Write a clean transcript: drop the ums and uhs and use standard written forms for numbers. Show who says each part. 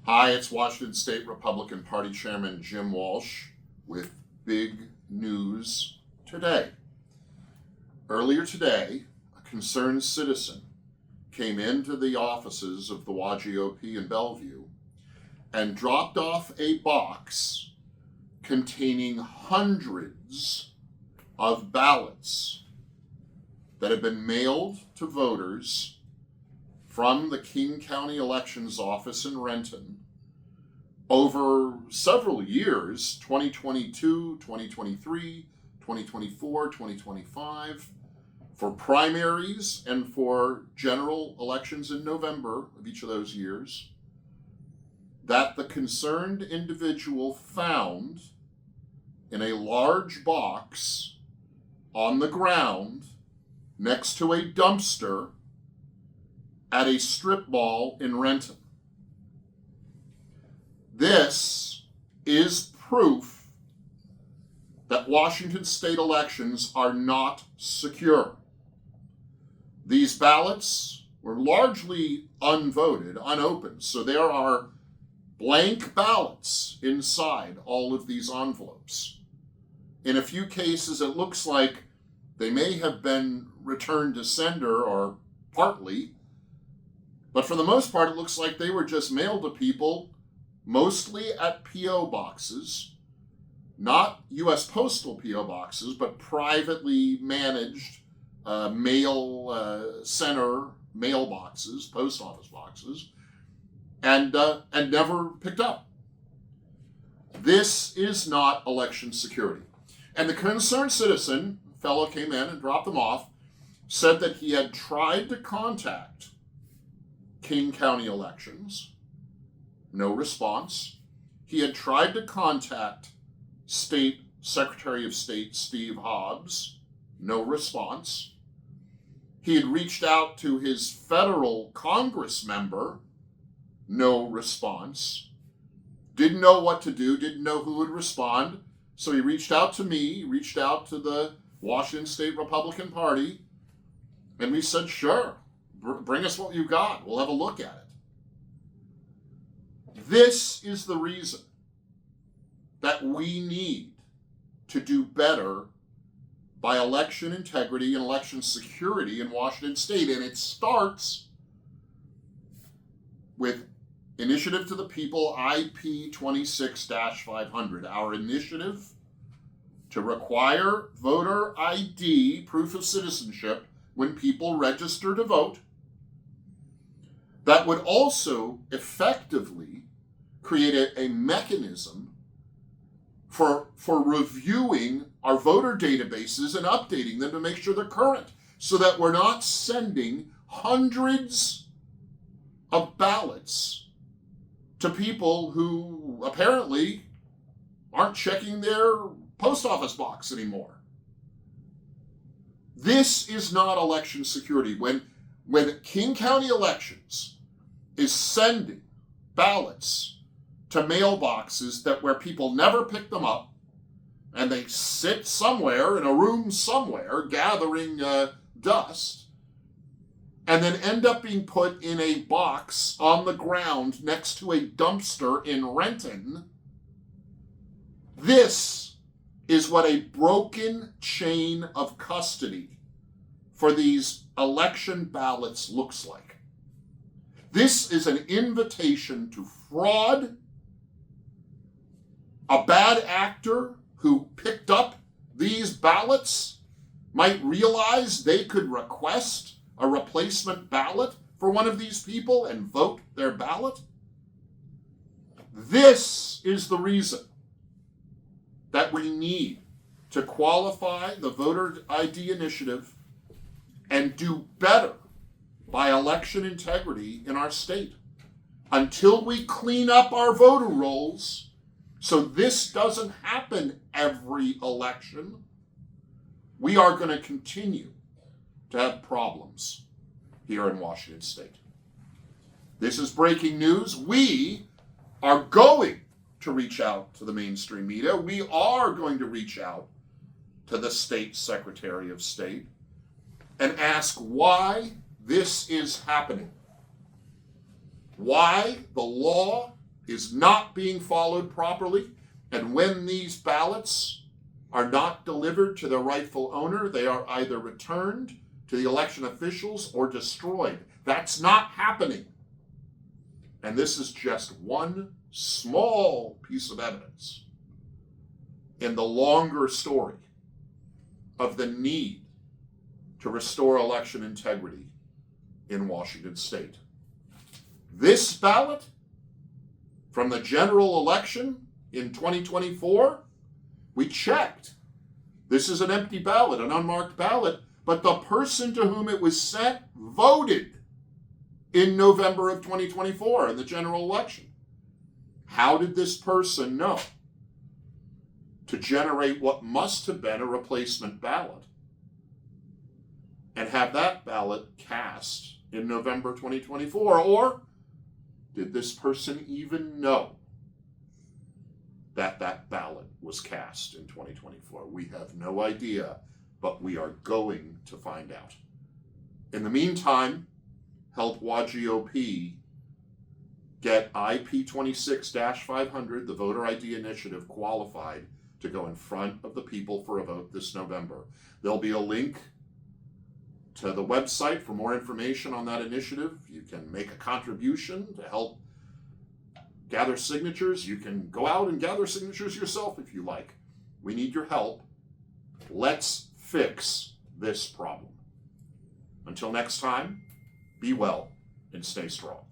Speaker 1: Hi, it's Washington State Republican Party Chairman Jim Walsh with big news today. Earlier today, a concerned citizen came into the offices of the WAGOP in Bellevue and dropped off a box containing hundreds of ballots that had been mailed to voters from the King County Elections Office in Renton over several years, 2022, 2023, 2024, 2025, for primaries and for general elections in November of each of those years, that the concerned individual found in a large box on the ground next to a dumpster at a strip mall in Renton. This is proof that Washington state elections are not secure. These ballots were largely unvoted, unopened, so there are blank ballots inside all of these envelopes. In a few cases, it looks like they may have been returned to sender or partly, but for the most part, it looks like they were just mailed to people, mostly at P.O. boxes, not U.S. Postal P.O. boxes, but privately managed mail center mailboxes, post office boxes, and never picked up. This is not election security. And the concerned citizen, fellow came in and dropped them off, said that he had tried to contact King County Elections, no response. He had tried to contact State Secretary of State Steve Hobbs, no response. He had reached out to his federal Congress member, no response. Didn't know what to do, didn't know who would respond. So he reached out to me, reached out to the Washington State Republican Party, and we said, sure, bring us what you've got. We'll have a look at it. This is the reason that we need to do better by election integrity and election security in Washington State. And it starts with Initiative to the People IP 26-500, our initiative to require voter ID, proof of citizenship, when people register to vote. That would also effectively create a mechanism for reviewing our voter databases and updating them to make sure they're current, so that we're not sending hundreds of ballots to people who apparently aren't checking their post office box anymore. This is not election security. When King County Elections is sending ballots to mailboxes where people never pick them up, and they sit somewhere in a room somewhere gathering dust, and then end up being put in a box on the ground next to a dumpster in Renton, this is what a broken chain of custody for these election ballots looks like. This is an invitation to fraud. A bad actor who picked up these ballots might realize they could request a replacement ballot for one of these people and vote their ballot. This is the reason that we need to qualify the voter ID initiative and do better by election integrity in our state. Until we clean up our voter rolls, so this doesn't happen every election, we are going to continue to have problems here in Washington State. This is breaking news. We are going to reach out to the mainstream media. We are going to reach out to the State Secretary of State and ask why this is happening. Why the law is not being followed properly, and when these ballots are not delivered to their rightful owner, they are either returned to the election officials or destroyed. That's not happening. And this is just one small piece of evidence in the longer story of the need to restore election integrity in Washington state. This ballot from the general election in 2024, we checked. This is an empty ballot, an unmarked ballot, but the person to whom it was sent voted in November of 2024 in the general election. How did this person know to generate what must have been a replacement ballot and have that ballot cast in November 2024? Or did this person even know that that ballot was cast in 2024? We have no idea, but we are going to find out. In the meantime, help WAGOP get IP26-500, the voter ID initiative, qualified to go in front of the people for a vote this November. There'll be a link to the website for more information on that initiative. You can make a contribution to help gather signatures. You can go out and gather signatures yourself if you like. We need your help. Let's fix this problem. Until next time, be well and stay strong.